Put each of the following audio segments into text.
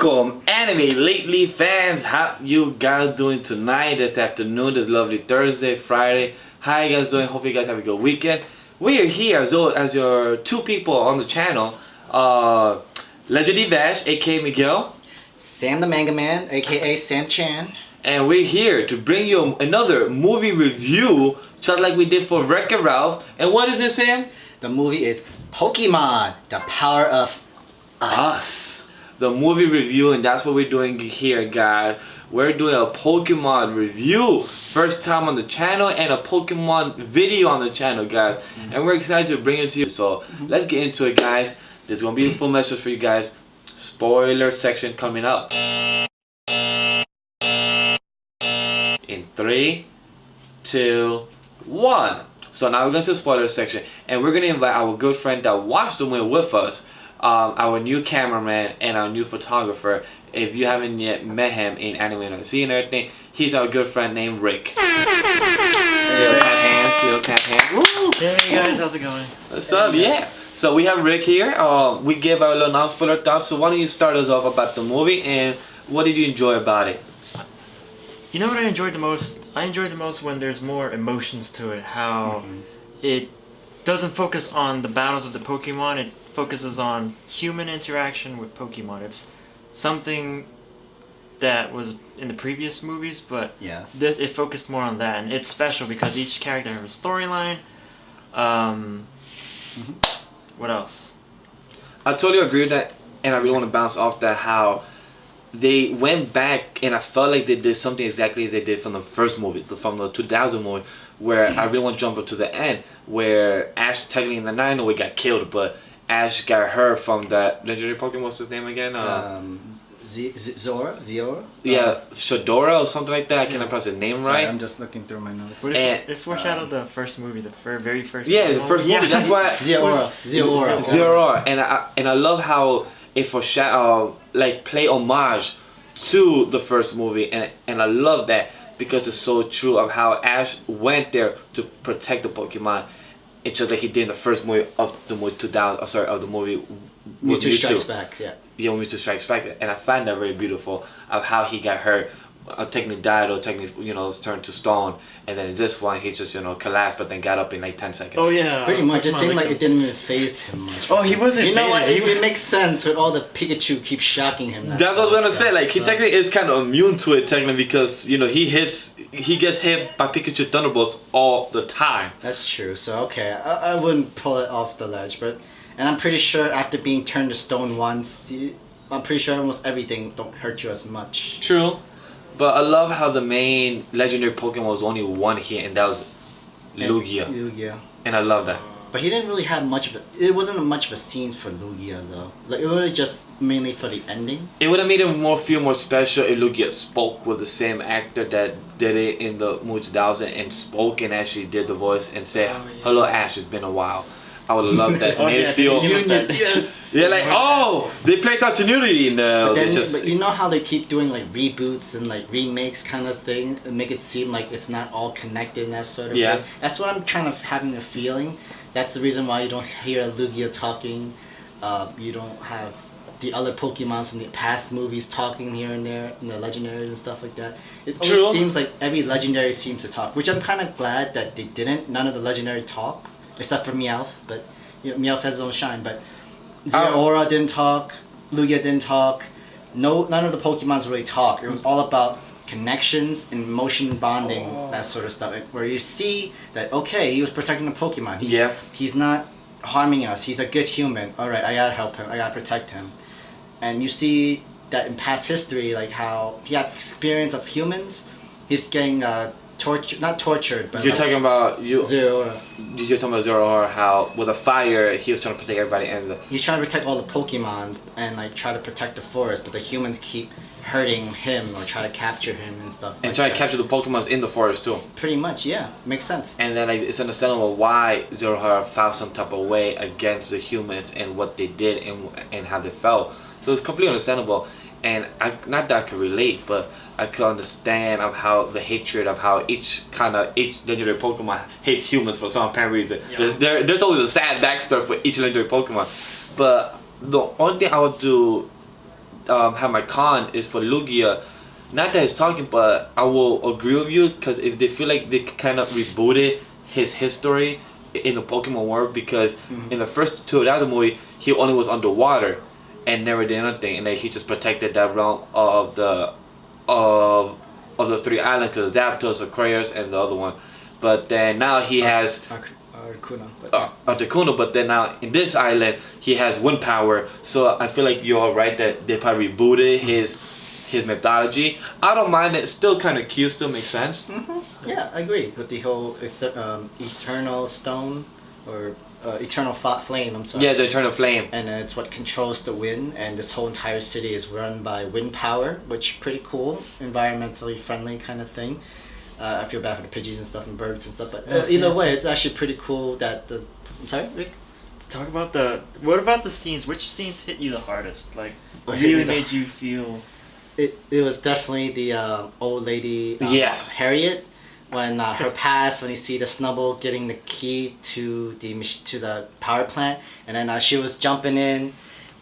Welcome, anime lately fans. How you guys doing tonight, this afternoon, this lovely Thursday, Friday? How you guys doing? Hope you guys have a good weekend. We are here as your two people on the channel. Legend Vash, aka Miguel. Sam the Manga Man, aka Sam Chan. And we're here to bring you another movie review, just like we did for Wreck-It Ralph. And what is this, Sam? The movie is Pokemon, The Power of Us. The movie review, and that's what we're doing here, guys. We're doing a Pokemon review. First time on the channel and a Pokemon video on the channel, guys. And we're excited to bring it to you. So let's get into it, guys. There's gonna be a full message for you guys. Spoiler section coming up. In 3, 2, 1. So now we're going to the spoiler section, and we're going to invite our good friend that watched the movie with us, our new cameraman and our new photographer. If you haven't yet met him in Anime NYC and everything, he's our good friend named Rick. Little tap hands. Woo! Hey guys, how's it going? What's up? Yeah. So we have Rick here. We gave our little non-spoiler thoughts. So why don't you start us off about the movie and what did you enjoy about it? You know what I enjoyed the most? I enjoyed the most when there's more emotions to it. How it doesn't focus on the battles of the Pokemon. It focuses on human interaction with Pokemon. It's something that was in the previous movies, but it focused more on that. And it's special because each character has a storyline. What else? I totally agree with that, and I really want to bounce off that how they went back, and I felt like they did something exactly they did from the first movie, from the 2000 movie, where I really want to jump up to the end, where Ash technically in the 9 movie got killed, but Ash got hurt from that legendary Pokemon. What's his name again? Zora? Yeah, Shadora or something like that. I cannot pronounce his name right. I'm just looking through my notes. It foreshadowed the first movie, the very first. Yeah, the first movie. That's why. Zora. And I love how it foreshadow, like play homage to the first movie, and I love that because it's so true of how Ash went there to protect the Pokemon. It's just like he did in the first movie of the movie 2000. Sorry, of the movie Mewtwo Strikes Back. Yeah, Mewtwo Strikes Back, and I find that very beautiful of how he got hurt. Technically died or technically, turned to stone, and then in this one he just, collapsed but then got up in like 10 seconds. Oh yeah. Pretty much. It seemed like it didn't even faze him much. Oh, he wasn't. You know what? It makes sense with all the Pikachu keeps shocking him. That's what I was gonna say. Like he technically is kind of immune to it technically because he gets hit by Pikachu Thunderbolts all the time. That's true. So okay, I wouldn't pull it off the ledge, and I'm pretty sure after being turned to stone once, I'm pretty sure almost everything don't hurt you as much. True. But I love how the main legendary Pokemon was only one here, and that was Lugia. Lugia. And I love that. But he didn't really have much of it. It wasn't much of a scene for Lugia though. Like it was just mainly for the ending. It would have made it feel more special if Lugia spoke with the same actor that did it in the movie 2000 and spoke and actually did the voice and said, "Hello Ash, it's been a while." I would love that. Made it feel. They're like, oh, they play continuity. No, but you know how they keep doing like reboots and like remakes kind of thing, and make it seem like it's not all connected and that sort of way. That's what I'm kind of having a feeling. That's the reason why you don't hear Lugia talking. You don't have the other Pokemons from the past movies talking here and there, and the legendaries and stuff like that. It always seems like every legendary seems to talk, which I'm kind of glad that they didn't. None of the legendary talk. Except for Meowth, but Meowth has his own shine. But Zeraora didn't talk, Lugia didn't talk. None of the Pokemons really talk. It was all about connections and emotion bonding, that sort of stuff. Where you see that he was protecting the Pokemon. He's not harming us. He's a good human. All right, I gotta help him. I gotta protect him. And you see that in past history, like how he had experience of humans. He's getting not tortured, but you're talking about Zeraora. You're talking about Zeraora, how with a fire he was trying to protect everybody, and he's trying to protect all the Pokemons and like try to protect the forest, but the humans keep hurting him or try to capture him and stuff. And try to capture the Pokemons in the forest too. Pretty much, yeah, makes sense. And then it's understandable why Zeraora found some type of way against the humans and what they did and how they felt. So it's completely understandable. And not that I could relate, but I could understand of how the hatred of how each legendary Pokemon hates humans for some apparent reason. There's always a sad backstory for each legendary Pokemon. But the only thing I would do have my con is for Lugia. Not that he's talking, but I will agree with you because if they feel like they kind of rebooted his history in the Pokemon world, because in the first 2000 movie he only was underwater and never did anything, and then he just protected that realm of the 3 islands, because Zapdos, Aquarius, and the other one. But then now he has Articuno, but then now in this island he has wind power. So I feel like you're right that they probably rebooted his mythology. I don't mind it. Still kind of cute. Still makes sense. Yeah, I agree with the whole eternal stone or eternal flame. I'm sorry. Yeah, the eternal flame. And it's what controls the wind, and this whole entire city is run by wind power, which pretty cool, environmentally friendly kind of thing. I feel bad for the pigeons and stuff and birds and stuff, but either way, it's actually pretty cool that the. I'm sorry, Rick. Talk about what about the scenes? Which scenes hit you the hardest? Like, really made you feel. It was definitely the old lady. Yes. Harriet, when her past, when you see the Snubble getting the key to the power plant, and then she was jumping in,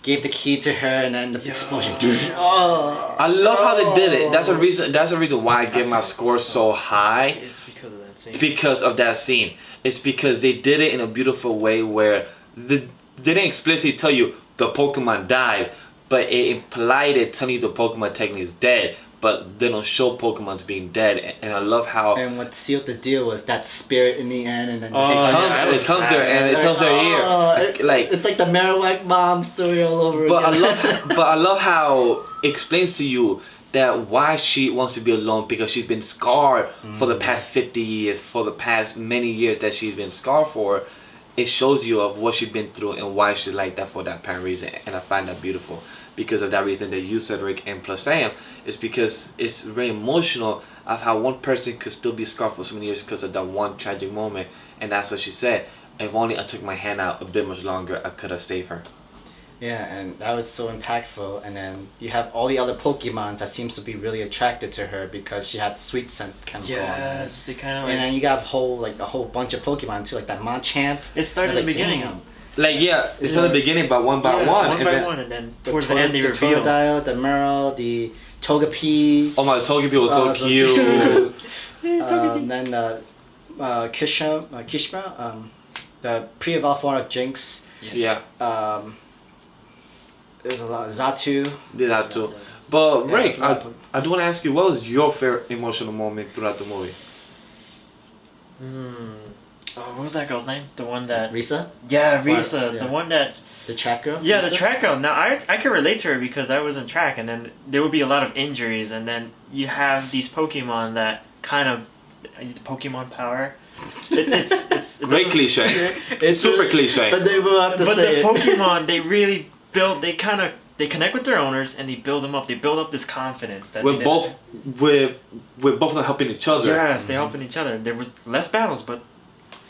gave the key to her, and then the explosion. I love how they did it. That's a reason. That's the reason why I give my score so high. It's because of that scene. Because of that scene. It's because they did it in a beautiful way where they didn't explicitly tell you the Pokemon died, but it implied it telling you the Pokemon technically is dead, but they don't show Pokemon's being dead. And I love how. And what sealed the deal was that spirit in the end, and then it comes there and it tells her here. It's like the Marowak mom story all over again. I love how it explains to you that why she wants to be alone, because she's been scarred for the past 50 years, for the past many years that she's been scarred for. It shows you of what she's been through and why she's like that for that apparent reason, and I find that beautiful. Because of that reason, they use Cedric and plus Sam is because it's very emotional of how one person could still be scarred for so many years because of that one tragic moment, and that's what she said. If only I took my hand out a bit much longer, I could have saved her. Yeah, and that was so impactful. And then you have all the other Pokemons that seems to be really attracted to her because she had sweet scent kind of going. Yes, they kind of. And then you got a whole bunch of Pokemon too, like that Machamp. It started at the beginning. It's from the beginning, but one by one. And then towards the end they reveal. The Totodile, the Merle, the Togepi. Oh my, Togepi was so cute. Then Kishma, the pre-evolved form of Jinx. Yeah. There's a lot. Zatu. Did that too. But Rick, I do want to ask you, what was your favorite emotional moment throughout the movie? Oh, what was that girl's name? The one that... Risa? Yeah, Risa. The one that... The track girl? Yeah, Risa? the track girl. Now, I can relate to her because I was in track, and then there would be a lot of injuries, and then you have these Pokemon that kind of... Pokemon power. It's Great cliche. It's super cliche. But they will have to say the Pokemon, they really build... They connect with their owners, and they build them up. They build up this confidence. That with both of them helping each other. Yes, they helping each other. There was less battles, but...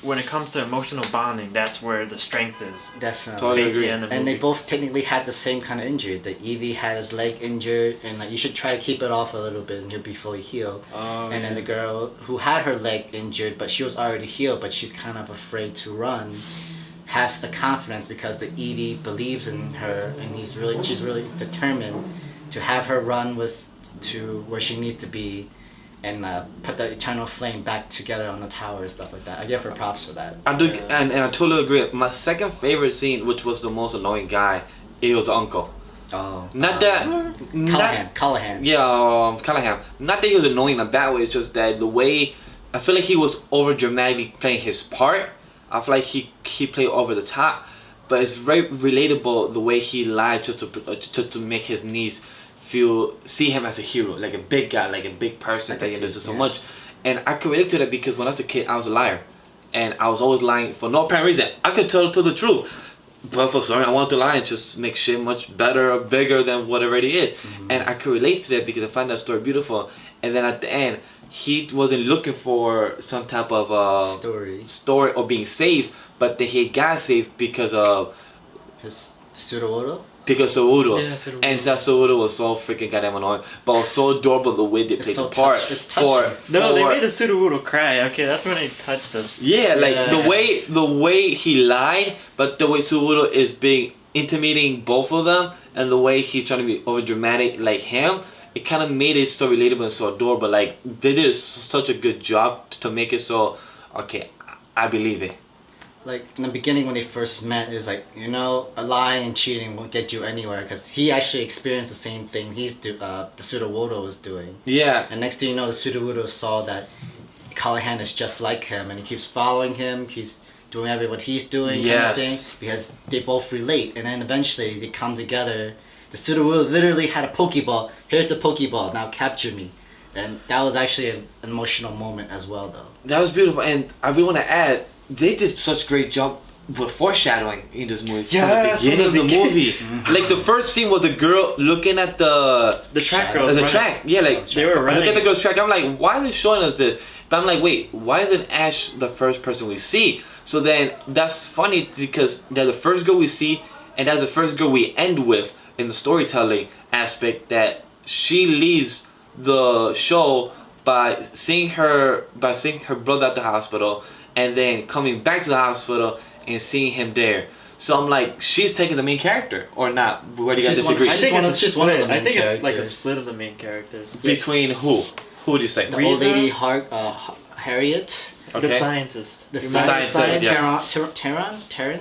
when it comes to emotional bonding, that's where the strength is. Definitely. Totally agree. And they both technically had the same kind of injury. The Eevee had his leg injured, and you should try to keep it off a little bit, and he'll be fully healed. And then the girl who had her leg injured, but she was already healed, but she's kind of afraid to run, has the confidence because the Eevee believes in her, and she's really determined to have her run to where she needs to be. And put the eternal flame back together on the tower and stuff like that. I give her props for that. I do, and I totally agree. My second favorite scene, which was the most annoying guy, it was the uncle. Oh. Callahan. Yeah, Callahan. Not that he was annoying in a bad way. It's just that the way I feel like he was over dramatic playing his part. I feel like he played over the top, but it's very relatable the way he lied just to make his niece see him as a hero, like a big guy, like a big person that he does so much. And I could relate to that because when I was a kid, I was a liar, and I was always lying for no apparent reason. I could tell the truth, but for some reason I wanted to lie and just make shit much better or bigger than what it already is. And I could relate to that because I find that story beautiful. And then at the end, he wasn't looking for some type of story or being saved, but he got saved because of his Sudowoodo. Because Sudowoodo. Yeah, Sudowoodo. And that Sudowoodo was so freaking goddamn annoying, but it was so adorable the way they played the part. It's touching. They made the Sudowoodo cry. Okay, that's when they touched us. Yeah, like the way he lied, but the way Sudowoodo is being intimidating both of them, and the way he's trying to be over dramatic like him, it kind of made it so relatable and so adorable. Like they did such a good job to make it so okay, I believe it. Like in the beginning when they first met, it was like, you know, lying and cheating won't get you anywhere, because he actually experienced the same thing the Sudowoodo was doing. Yeah. And next thing you know, the Sudowoodo saw that Callahan is just like him, and he keeps following him. He's doing what he's doing, kind of thing, because they both relate. And then eventually they come together. The Sudowoodo literally had a Pokeball. Here's the Pokeball. Now capture me. And that was actually an emotional moment as well, though. That was beautiful, and I really want to add, they did such great job with foreshadowing in this movie. Yeah, from the beginning of the movie. Like the first scene was the girl looking at the track Shadow. girls. the running. track. Yeah, like They were running. look at the girl's track. I'm like, why are they showing us this? But I'm like, wait, why isn't Ash the first person we see? So then that's funny because they're the first girl we see, and that's the first girl we end with in the storytelling aspect. That she leaves the show by seeing her brother at the hospital, and then coming back to the hospital and seeing him there. So I'm like, she's taking the main character or not? Where do you guys She's one- disagree? I think one it's of- a she's one of split. the I main think it's like a characters. split of the main characters. Between who? Who would you say? The Risa? old lady, Harriet. The Okay. scientist. The You scientist, remember the yes. Terran?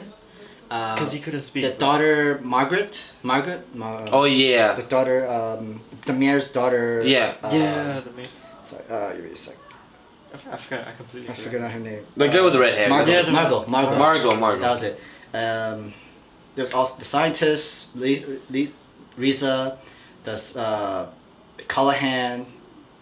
Because he couldn't speak. The daughter, Margaret? Oh yeah. The daughter, the mayor's daughter. Yeah. Yeah, the main. Sorry, give me a sec. I forgot. I completely I forgot. forgot her name. The girl with the red hair. Margot. Yeah, Margot. Margot. That was it. There's also the scientist, Risa, the Callahan,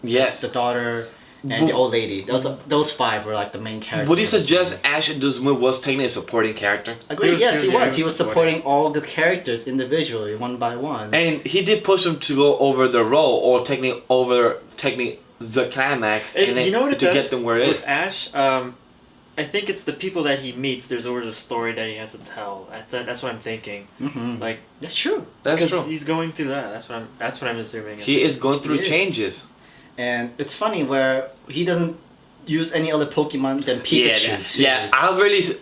Yes. the daughter, and the old lady. Those five were like the main characters. Would you of this suggest movie. Ash in this movie was technically a supporting character? Agreed. Yes, he was. He was supporting. supporting all the characters individually, one by one. And he did push him to go over the role or technically the climax and then You know what it to does get them where it with is. Ash? I think it's the people that he meets. There's always a story that he has to tell. That's what I'm thinking. Mm-hmm. Like That's true. That's 'cause true. he's going through that. That's what I'm assuming. He is going through He is. changes. And it's funny where he doesn't use any other Pokemon than Pikachu too. Yeah, I was really.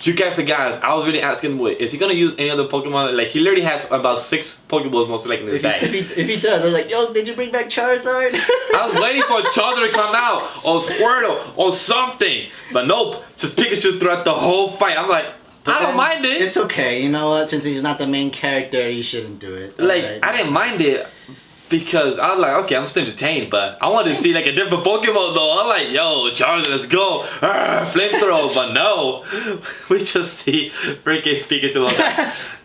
You guys, I was really asking, wait, is he gonna use any other Pokemon? Like he literally has about 6 Pokeballs most likely in his bag. If he does, I was like, yo, did you bring back Charizard? I was waiting for Charizard to come out or Squirtle or something, but nope, just Pikachu throughout the whole fight. I'm like, I don't mind it. It's okay, you know what? Since he's not the main character, he shouldn't do it. Like Alright, I didn't mind it because I was like, okay, I'm still entertained, but I wanted to see like a different Pokemon though. I'm like, yo, Charizard, let's go, flamethrower. But no, we just see freaking Pikachu.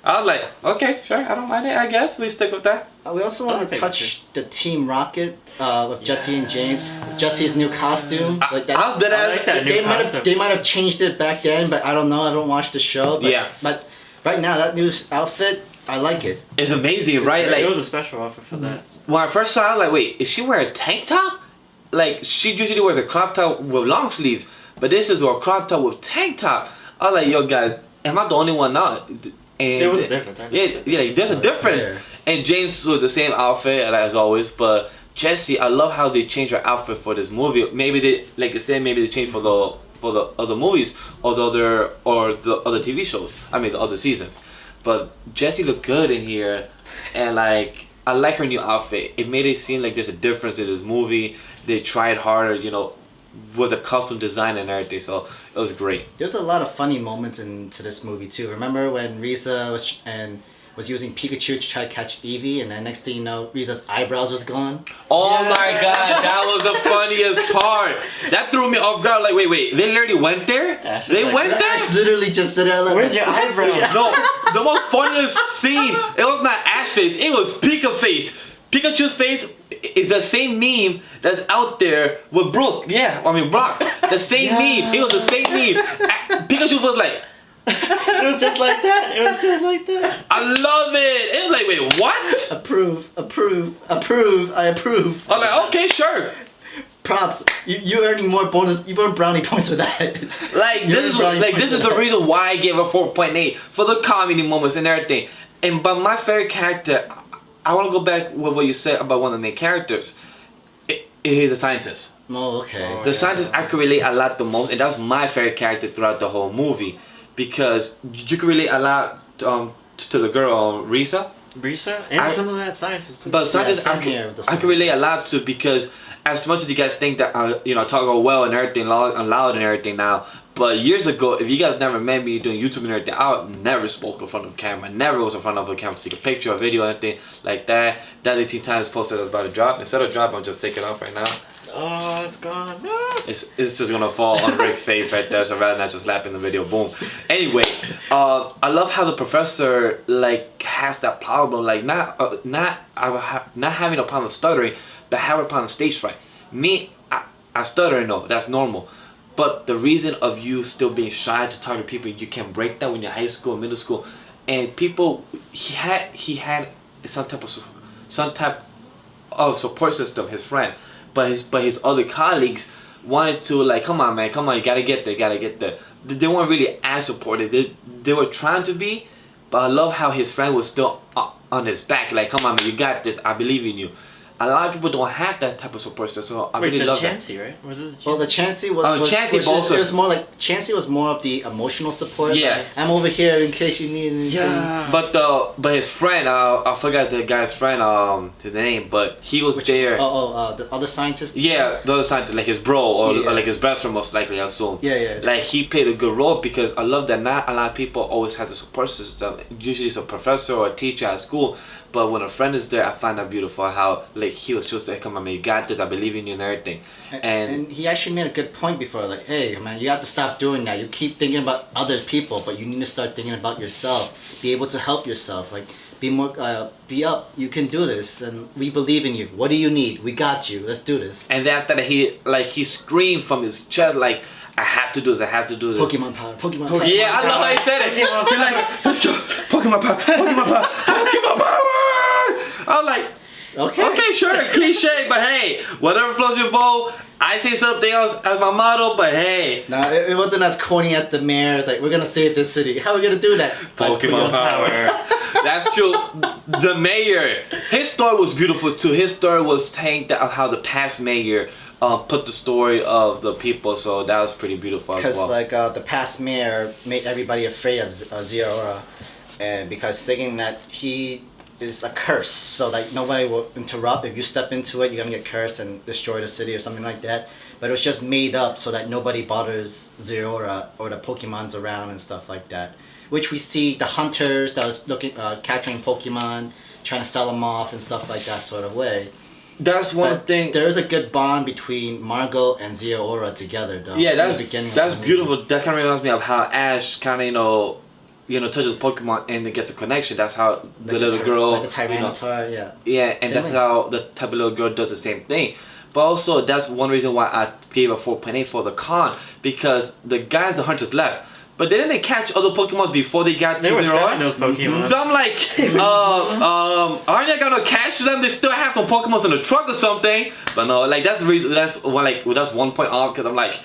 I was like, okay, sure, I don't mind it. I guess we stick with that. We also want to Okay, touch the Team Rocket with Jesse and James. Jesse's new costume. Like that. I was dead I ass. like that. New costume. They might have changed it back then, but I don't know. I don't watch the show. But, Yeah. But right now, that new outfit, I like it. It's amazing, right? It Like was a special offer for that. when I first saw it, like, wait, is she wearing a tank top? Like she usually wears a crop top with long sleeves, but this is a crop top with tank top. I was like, yo, guys, am I the only one now? And It was a different time. yeah, there's a difference. Fair. And James was the same outfit as always, but Jessie, I love how they changed her outfit for this movie. Maybe they, like I said, maybe they changed for the other movies or the other TV shows. I mean, the other seasons. But Jessie looked good in here, and like I like her new outfit. It made it seem like there's a difference in this movie. They tried harder, you know, with the custom design and everything. So it was great. There's a lot of funny moments into this movie too. Remember when Risa was using Pikachu to try to catch Eevee, and then next thing you know, Risa's eyebrows was gone. Oh Yeah. my god, that was the funniest part. That threw me off guard. Like, wait, they literally went there? Ash was They like, went there? Ash literally just sit there like, Where's your eyebrow? No, the most funniest scene, it was not Ash face, it was Pika face. Pikachu's face is the same meme that's out there with Brock. The same meme. It was the same meme. Pikachu was like, It was just like that. It was just like that. I love it. It was like, wait, what? approve, I approve. I'm like, okay, sure. Props. You earning more bonus. You earn brownie points with that. Like You're this is right. like this is the reason why I gave a 4.8 for the comedy moments and everything. And but my favorite character, I want to go back with what you said about one of the main characters. He's a scientist. Oh, okay. Oh, The yeah. scientist I could relate a lot the most, and that's my favorite character throughout the whole movie because you can relate a lot to the girl Risa. Brisa and some of that scientists too. But scientists, I can relate a lot to, because as much as you guys think that talk all well and everything, loud and everything now, but years ago, if you guys never met me doing YouTube and everything, I never spoke in front of a camera. Never was in front of a camera to take a picture, a video, anything like that. That 18 times posted I was about to drop. Instead of drop, I'm just taking it off right now. Oh, it's gone. No. It's just gonna fall on Rick's face right there. So rather than just slapping the video, boom. Anyway, I love how the professor like has that problem, like not having a problem stuttering, but having a problem stage fright. Me, I stutter and no, that's normal. But the reason of you still being shy to talk to people, you can break that when you're high school, middle school, and people, he had some type of support system, his friend, but his other colleagues wanted to like, come on man, come on, you gotta get there. They weren't really as supportive. They were trying to be, but I love how his friend was still on his back, like, come on man, you got this, I believe in you. A lot of people don't have that type of support system, so I really love Chansey, that. right? Was it the Chansey? Well, the Chansey was it was more like Chansey was more of the emotional support. Yeah. Like, I'm over here in case you need anything. Yeah. But his friend, I forgot the guy's friend, the name, but he was there. The other scientist. Yeah, the other scientist, like his bro or like his best friend, most likely, I assume. Yeah. Like he played a good role, because I love that not a lot of people always have the support system. Usually it's a professor or a teacher at school. But when a friend is there, I find that beautiful. How like he was just like, come on man, you got this, I believe in you and everything. And he actually made a good point before, like, hey man, you have to stop doing that. You keep thinking about other people, but you need to start thinking about yourself. Be able to help yourself. Like, be more, be up. You can do this, and we believe in you. What do you need? We got you. Let's do this. And then after that, he screamed from his chest like, I have to do this. I have to do this. Pokemon power. Pokemon power. Yeah, I know how he said it. He's like, let's go. Pokemon power. Pokemon power. Pokemon power. I was like, okay, sure, cliche, but hey, whatever floats your boat. I say something else as my motto, but hey. No, it wasn't as corny as the mayor. It's like, we're gonna save this city. How are we gonna do that? Pokemon power. That's true. The mayor, his story was beautiful too. His story was saying that how the past mayor put the story of the people, so that was pretty beautiful as well. Because like the past mayor made everybody afraid of Zero, and because thinking that he is a curse, so like nobody will interrupt. If you step into it, you're gonna get cursed and destroy the city or something like that. But it was just made up so that nobody bothers Zero or the Pokemons around and stuff like that. Which we see the hunters that was looking capturing Pokemon, trying to sell them off and stuff like that sort of way. That's one thing. There is a good bond between Margot and Zero together, though. Yeah, that's beautiful. That kind of reminds me of how Ash kind of touches Pokemon and it gets a connection. That's how the little girl, like the Tyranitar, yeah, and that's how the type of little girl does the same thing. But also, that's one reason why I gave a 4.8 for the con, because the guys, the hunters left. But didn't they catch other Pokemon before they got to Zero? Those Pokemon. So I'm like, aren't you gonna catch them? They still have some Pokemon in the truck or something. But no, like that's the reason. That's one point off, because I'm like,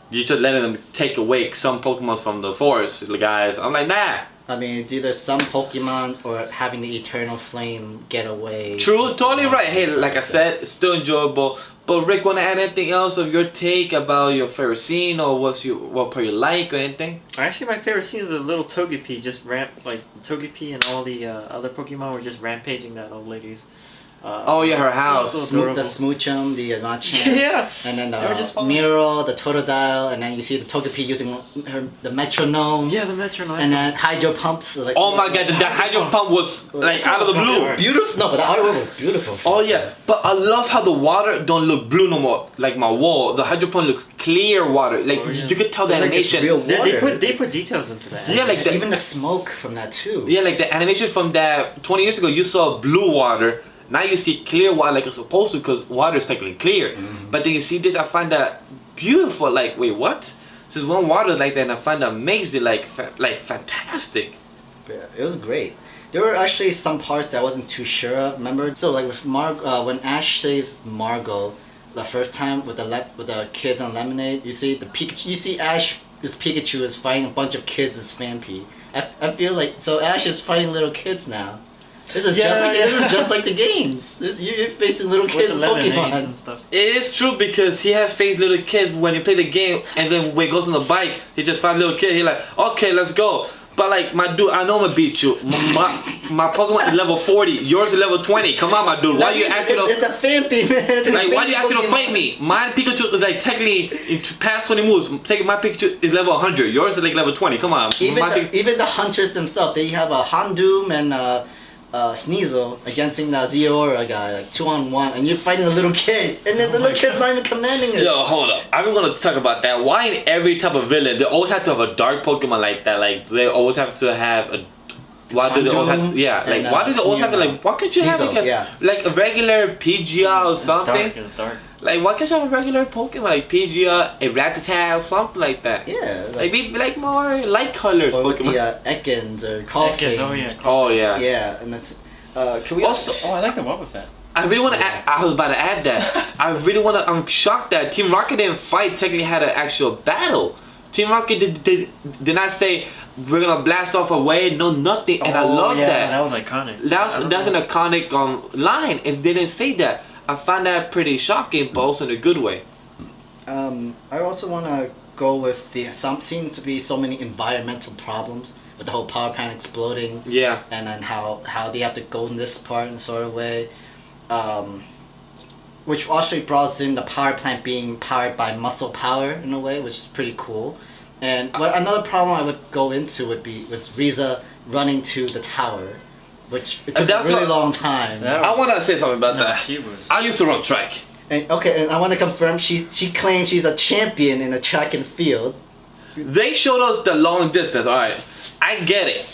you just letting them take away some Pokemon from the forest, the guys. I'm like, nah. I mean, it's either some Pokemon or having the Eternal Flame get away. True, totally right. Hey, like I said, it's still enjoyable. But Rick, wanna add anything else of your take about your favorite scene, or what part you like, or anything? Actually, my favorite scene is a little Togepi, just Togepi and all the other Pokemon were just rampaging that old lady's. Her house. The Smoochum, the Machamp. Yeah. And then the Miro, the Totodile, and then you see the Togepi using the metronome. Yeah, the metronome. And then hydro pumps. Like, oh my god, the hydro pump was like out of the blue. Beautiful. No, but the artwork was beautiful. Oh yeah, but I love how the water don't look blue no more. Like my wall, the hydro pump looks clear water. Like you could tell the animation. Real water. They put details into that. Yeah, like even the smoke from that too. Yeah, like the animation from that 20 years ago, you saw blue water. Now you see clear water like it's supposed to, because water is technically clear. Mm-hmm. But then you see this, I find that beautiful. Like, wait, what? So it's one water like that, and I find that amazing, like fantastic. Yeah, it was great. There were actually some parts that I wasn't too sure of. Remember? So like with when Ash saves Margot the first time with the kids on Lemonade, you see the Pikachu. You see Ash. This Pikachu is fighting a bunch of kids as Phanpy. I feel like so Ash is fighting little kids now. This is just like the games. You're facing little kids Pokemon and stuff. It is true, because he has faced little kids when you play the game, and then when he goes on the bike, he just finds little kids. He's like, okay, let's go. But like, my dude, I know I'm gonna beat you. My Pokemon is level 40. Yours is level 20. Come on, my dude. Why are you asking? It's a fan thing, man. Like, why are you asking to fight me? My Pikachu is like technically in past 20 moves. Taking my Pikachu is level 100. Yours is like level 20. Come on. Even the hunters themselves, they have a Houndoom and Sneasel against the Zeraora guy, like 2-on-1, and you're fighting a little kid, and then the little kid's not even commanding it. Yo, hold up. I'm gonna talk about that. Why in every type of villain they always have to have a dark Pokemon like that? Like they always have to have a. Why do they always have? Yeah, like why do they always have like? Why can't you have like a regular Pidgeot or something? It's dark. Like why can't you have a regular Pokemon like Pidgeot, a Rattata, or something like that? Yeah, like be like more light colors or Pokemon. With the Ekans or Koffing. Oh yeah. Yeah, and that's. Can we also? Oh, I like the Wobbuffet. I really want to add, I was about to add that. I really want to, I'm shocked that Team Rocket didn't fight, technically had an actual battle. Team Rocket did not say, we're going to blast off a wave, no nothing, and I love that. That was iconic. That's an iconic line, and they didn't say that. I find that pretty shocking, but also in a good way. I also want to go with seem to be so many environmental problems. With the whole power plant exploding, yeah, and then how they have to go in this part in sort of way, which actually brought in the power plant being powered by muscle power in a way, which is pretty cool. And another problem I would go into was Riza running to the tower, which it took a really long time. I want to say something about that. I used to run track. And and I want to confirm she claims she's a champion in a track and field. They showed us the long distance. All right. I get it,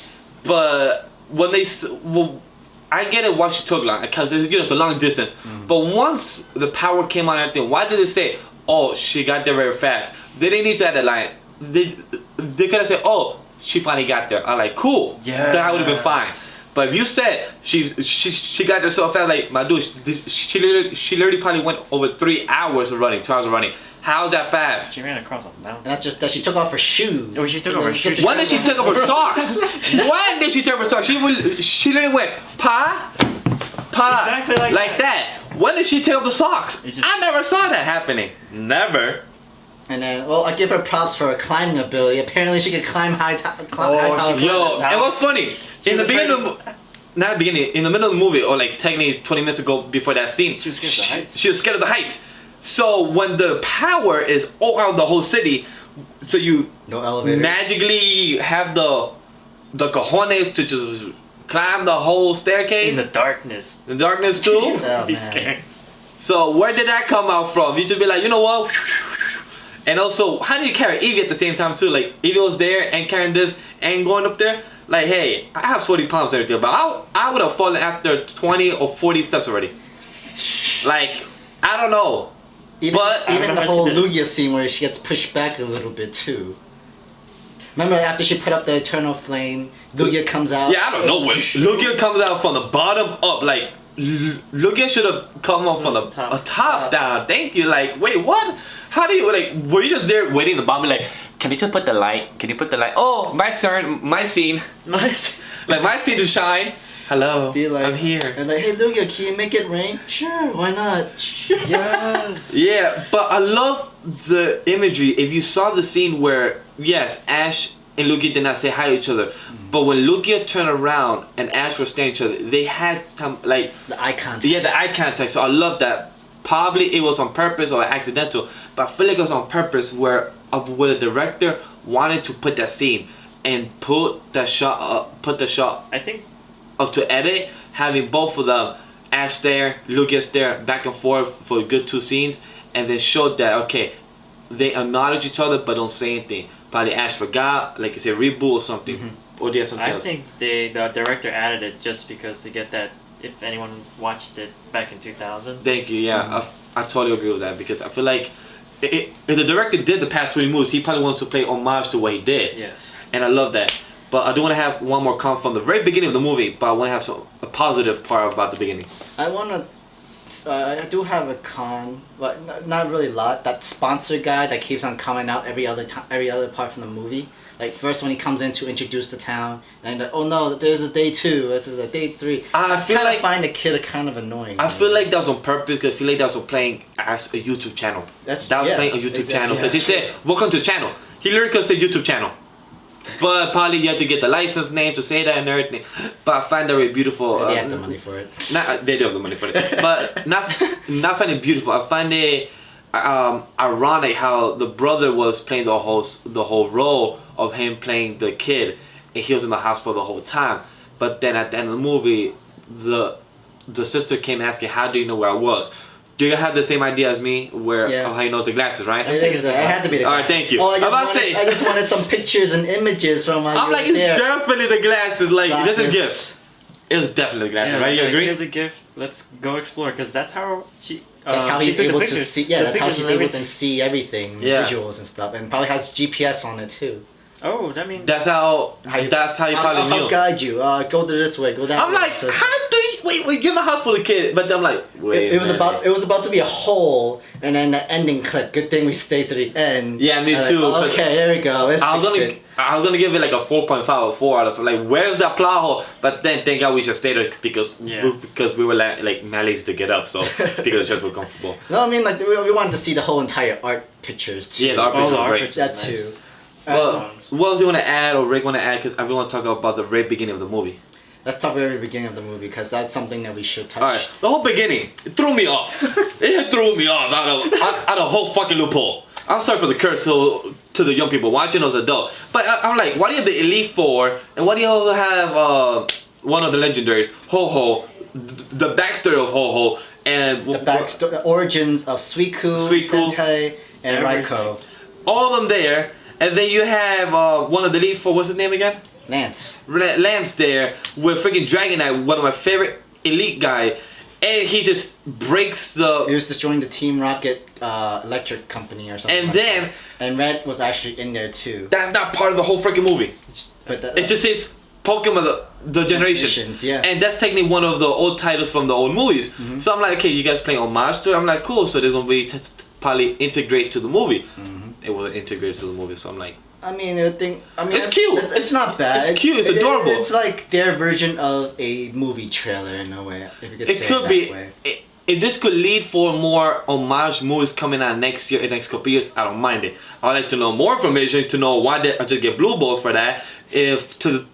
but when I get it why she took long, because it's a long distance. But once the power came on everything, why did they say, oh, she got there very fast? They didn't need to add the line. They could have said, oh, she finally got there. I'm like, cool. Yeah. That would have been fine. But if you said she got there so fast, like my dude, she literally probably went over 3 hours of running, 2 hours of running. How's that fast? She ran across a mountain. Not just that, she took off her shoes. Oh, she took off her shoes. When did she take off her socks? When did she take off her socks? She literally went pa, exactly like that. When did she take off the socks? I never saw that happening. Never. And then, well, I give her props for her climbing ability. Apparently, she could climb high tower. Yo, it was funny. In the beginning, in the middle of the movie, or like technically 20 minutes ago before that scene, she was scared of the heights. She was scared of the heights. So when the power is all around the whole city, so you magically have the cojones to just climb the whole staircase in the darkness. The darkness too. Oh, be scared. So where did that come out from? You just be like, you know what? And also, how did you carry Eevee at the same time too? Like Eevee was there and carrying this and going up there. Like, hey, I have 40 pounds and everything, but I would have fallen after 20 or 40 steps already. Like, I don't know. Even the whole Lugia scene where she gets pushed back a little bit too. Remember after she put up the Eternal Flame, Lugia comes out? Yeah, I don't know when. Lugia comes out from the bottom up. Like, Lugia should have come up from the top down. Thank you. Like, wait, what? How do you, like, were you just there waiting at the bottom like, can you just put the light? Can you put the light? Oh, my turn, my scene. My scene to shine. Hello, I'm here. And like, hey Lugia, can you make it rain? Sure, why not? Yes. Yeah, but I love the imagery. If you saw the scene where, yes, Ash and Lugia did not say hi to each other, but when Lugia turned around and Ash was staring at each other, they had like the eye contact. Yeah, the eye contact. So I love that. Probably it was on purpose or accidental, but I feel like it was on purpose where the director wanted to put that scene and put the shot. I think. To edit, having both of them, Ash there, Lugia there, back and forth for a good 2 scenes, and then showed that okay, they acknowledge each other but don't say anything. Probably Ash forgot, like you said, reboot or something, or they have something else. I think the director added it just because to get that. If anyone watched it back in 2000. Thank you. Yeah, I totally agree with that because I feel like if the director did the past 20 moves, he probably wants to pay homage to what he did. Yes. And I love that. But I do want to have one more comment from the very beginning of the movie, but I want to have a positive part about the beginning. I do have a con, but not really a lot. That sponsor guy that keeps on coming out every other part from the movie. Like first when he comes in to introduce the town, and like, oh no, there's a day 2, this is a day 3. I find the kid kind of annoying. I feel like that was on purpose because I feel like that was playing as a YouTube channel. That was playing a YouTube channel because he said, "Welcome to the channel." He literally could say YouTube channel. but probably you have to get the license name to say that and everything. But I find that really beautiful. They have the money for it. Not they do have the money for it, but not find it beautiful. I find it ironic how the brother was playing the whole role of him playing the kid, and he was in the hospital the whole time. But then at the end of the movie, the sister came asking, "How do you know where I was?" Do you have the same idea as me, where how he knows the glasses, right? It had to be the glasses. All right, thank you. Oh, I just wanted some pictures and images from. I'm like, it's definitely the glasses. Like, this is a gift. It was definitely the glasses, right? You agree? Here's a gift. Let's go explore, because that's how she. That's how he's able to see. Yeah, that's how she's able to everything. see everything, visuals and stuff, and probably has GPS on it too. Oh, that means that's how you probably knew. I'll guide you. Go this way. Go that way. I'm like, how do you wait? You're in the hospital, kid. But I'm like, wait. It was about to be a hole, and then the ending clip. Good thing we stayed to the end. Yeah, me too. Like, okay, here we go. I was gonna give it like a 4.5 or 4 out of like. Where's that plot hole? But then thank God we just stayed there because we were like not lazy to get up, so because the chairs were comfortable. No, I mean like we wanted to see the whole entire art pictures too. Yeah, the art pictures were great. That too. Well, what else do you want to add or Rick want to add? Because I really want to talk about the very beginning of the movie. Let's talk very beginning of the movie because that's something that we should touch. Alright, the whole beginning, it threw me off. It threw me off out of whole fucking loophole. I'm sorry for the curse to the young people watching those adults. But I'm like, why do you have the Elite Four? And why do you also have one of the legendaries, Ho-Ho, the backstory of Ho-Ho, and the backstory, the origins of Suicune, Entei, and Rico. All of them there. And then you have one of the Elite Four, what's his name again? Lance there with freaking Dragon Knight, one of my favorite elite guy, and he just breaks the. He was destroying the Team Rocket electric company or something. And then and Red was actually in there too. That's not part of the whole freaking movie. But it just says Pokemon the Generations. Yeah. And that's technically one of the old titles from the old movies. Mm-hmm. So I'm like, okay, you guys playing homage to it? I'm like, cool. So they're gonna be probably integrate to the movie. Mm-hmm. It wasn't integrated to the movie, so I'm like. I mean, it's cute. It's not bad. It's cute. It's adorable. It's like their version of a movie trailer in a way. If you could say it that way. If this could lead for more homage movies coming out next year, in the next couple years, I don't mind it. I'd like to know more information to know why I just get blue balls for that. If to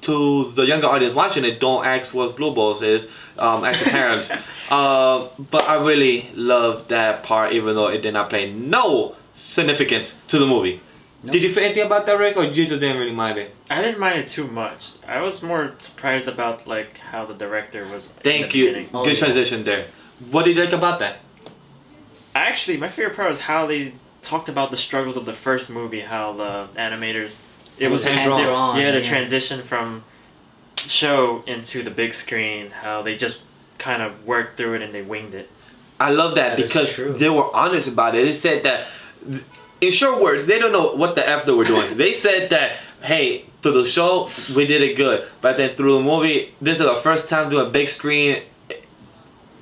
the younger audience watching it, don't ask what blue balls is. Ask your parents. But I really love that part, even though it did not play no significance to the movie. Nope. Did you feel anything about that, Rick, or you just didn't really mind it? I didn't mind it too much. I was more surprised about like how the director was. Thank you. Good transition there. What did you like about that? Actually, my favorite part was how they talked about the struggles of the first movie. How the animators, it was hand drawn. Yeah, the transition from show into the big screen. How they just kind of worked through it and they winged it. I love that because they were honest about it. They said that. In short words, they don't know what the F they were doing. They said that, hey, through the show, we did it good. But then through the movie, this is our first time doing a big screen,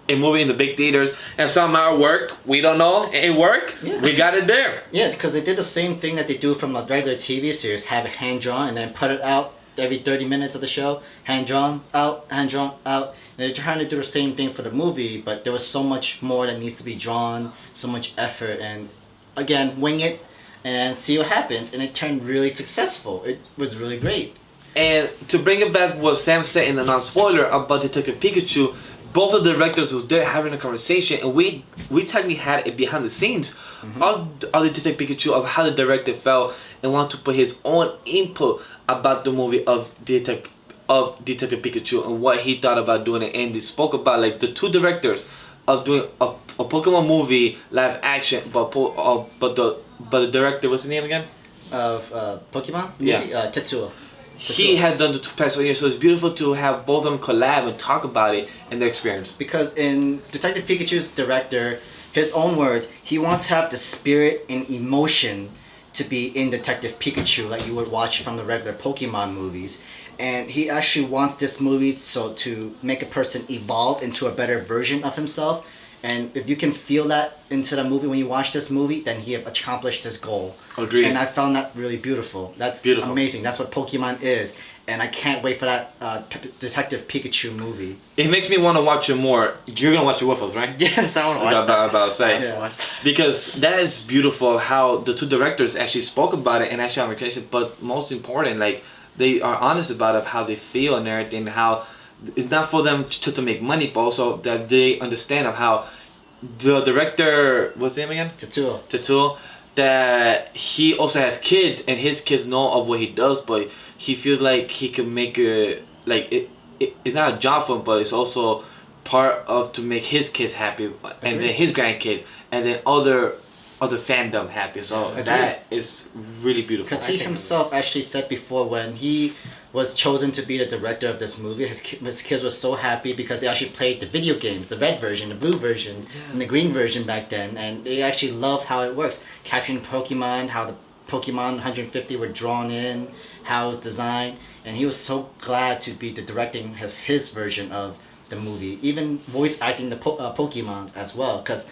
a movie in the big theaters. And somehow it worked. We don't know. It worked. Yeah. We got it there. Yeah, because they did the same thing that they do from a regular TV series. Have it hand-drawn and then put it out every 30 minutes of the show. Hand-drawn, out, hand-drawn, out. And they're trying to do the same thing for the movie, but there was so much more that needs to be drawn, so much effort, and again, wing it and see what happens. And it turned really successful. It was really great. And to bring it back what Sam said in the non-spoiler about Detective Pikachu, both of the directors was there having a conversation, and we technically had it behind the scenes of the Detective Pikachu, of how the director felt and wanted to put his own input about the movie of Detective Pikachu and what he thought about doing it. And they spoke about like the two directors of doing a Pokemon movie live action, but the director, what's his name again? Of Pokemon movie? Yeah, Tetsuo. He had done the two past 1 years, so it's beautiful to have both of them collab and talk about it and their experience. Because in Detective Pikachu's director, his own words, he wants to have the spirit and emotion to be in Detective Pikachu like you would watch from the regular Pokemon movies. And he actually wants this movie to make a person evolve into a better version of himself. And if you can feel that into the movie when you watch this movie, then he have accomplished his goal. Agreed. And I found that really beautiful. That's beautiful. Amazing. That's what Pokemon is. And I can't wait for that Detective Pikachu movie. It makes me want to watch it more. You're gonna watch it with us, right? Yes, I want to watch that. I'm about to say. Yeah. Because that is beautiful how the two directors actually spoke about it and actually have a conversation. But most important, like they are honest about it, how they feel and everything. How it's not for them to make money, but also that they understand of how the director, what's his name again? Tetsuo. That he also has kids and his kids know of what he does, but he feels like he can make it like it's not a job for him, but it's also part of to make his kids happy and then his grandkids and then other fandom happy. So that is really beautiful. Because he himself actually said before when he was chosen to be the director of this movie, his kids were so happy because they actually played the video games, the red version, the blue version, and the green version back then, and they actually loved how it works. Capturing Pokemon, how the Pokemon 150 were drawn in, how it's designed, and he was so glad to be the directing of his version of the movie, even voice acting the Pokemon as well, because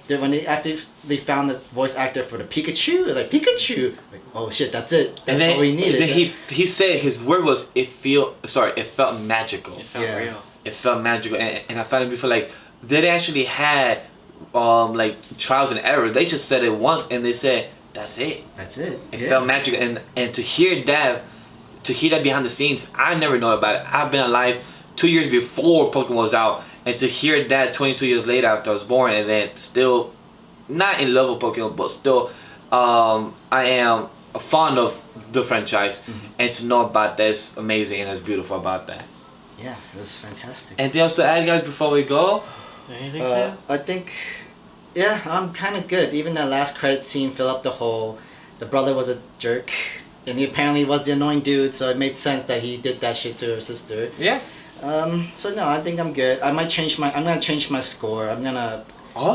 after they found the voice actor for the Pikachu, like Pikachu, like, oh shit, that's it. That's all we needed. Then he said his word was it felt magical. It felt real. It felt magical, and I found it before like they actually had like trials and errors. They just said it once and they said that's it. That's it. It felt magical, and to hear that behind the scenes, I never know about it. I've been alive 2 years before Pokemon was out, and to hear that 22 years later after I was born, and then still not in love with Pokemon, but still I am fond of the franchise, and to know about that is amazing and it's beautiful about that. Yeah, it was fantastic. Anything else to add, guys, before we go? Anything, Sam? I think, yeah, I'm kind of good. Even that last credit scene fill up the hole. The brother was a jerk, and he apparently was the annoying dude, so it made sense that he did that shit to her sister. Yeah. So no, I think I'm good. I'm gonna change my score. I'm gonna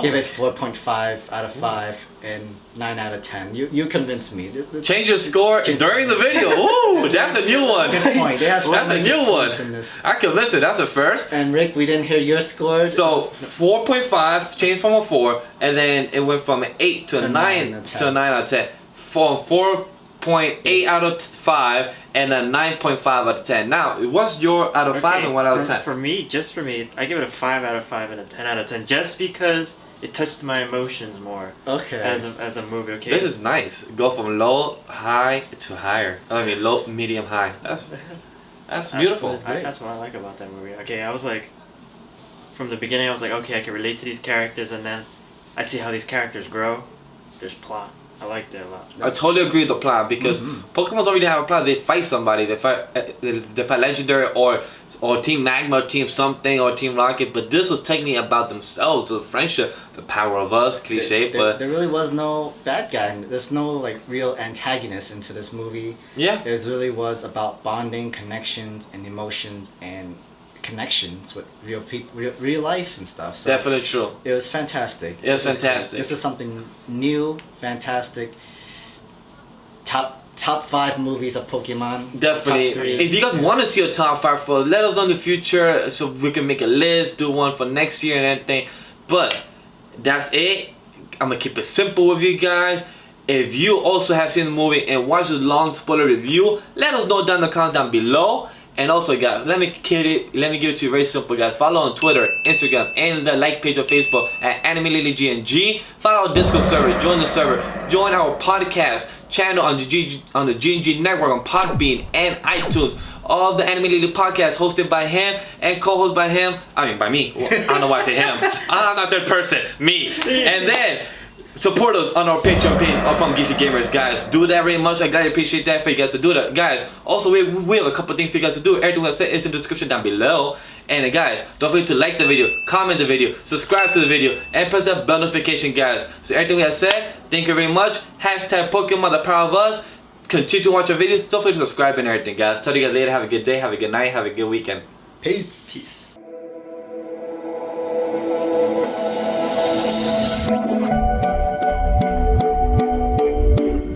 give it 4.5 out of 5 and 9 out of 10. You convinced me. Change your score during the video. Ooh, that's a new one. Good point. They have That's a new one. in this. I can listen. That's a first. And Rick, we didn't hear your score. So 4.5 changed from a 4, and then it went from an 8 to a 9 to a 9 out of 10. From 4.8 out of 5 and a 9.5 out of 10. Now, what's your out of 5 and what out of 10? For me, I give it a 5 out of 5 and a 10 out of 10, just because it touched my emotions more. Okay. As a movie, okay. This is nice. Go from low, high to higher. I mean, low, medium, high. That's beautiful. That's what I like about that movie. Okay, I was like, from the beginning, I was like, okay, I can relate to these characters, and then I see how these characters grow. There's plot. I liked it a lot. I totally agree with the plot because Pokemon don't really have a plot. They fight somebody. They fight Legendary or Team Magma, Team something, or Team Rocket. But this was technically about themselves, the friendship, the power of us, cliche. But there really was no bad guy. There's no like real antagonist into this movie. Yeah, it really was about bonding, connections, and emotions and connections with real people, real life and stuff. So definitely true. It was fantastic. It was fantastic. This is something new, fantastic. Top 5 movies of Pokemon. Definitely. Top 3. If you guys want to see a top 5 for, let us know in the future so we can make a list, do one for next year and everything. But that's it. I'm gonna keep it simple with you guys. If you also have seen the movie and watched this long spoiler review, let us know down in the comments down below. And also, guys, let me give it to you very simple, guys. Follow on Twitter, Instagram, and the like page on Facebook at AnimeLilyGNG. Follow our Discord server, join the server, join our podcast channel on the GNG network on Podbean and iTunes. All the Anime Lily podcasts hosted by him and co-hosted by him. I mean, by me. Well, I don't know why I say him. I'm not third person. Me. And then support us on our Patreon page from Geeksy Gamers, guys. Do that very much. I gladly appreciate that for you guys to do that, guys. Also, we have a couple things for you guys to do. Everything I said is in the description down below. And guys, don't forget to like the video, comment the video, subscribe to the video, and press that bell notification, guys. So everything I said, thank you very much. Hashtag Pokemon, the power of us. Continue to watch our videos. Don't forget to subscribe and everything, guys. Tell you guys later. Have a good day. Have a good night. Have a good weekend. Peace.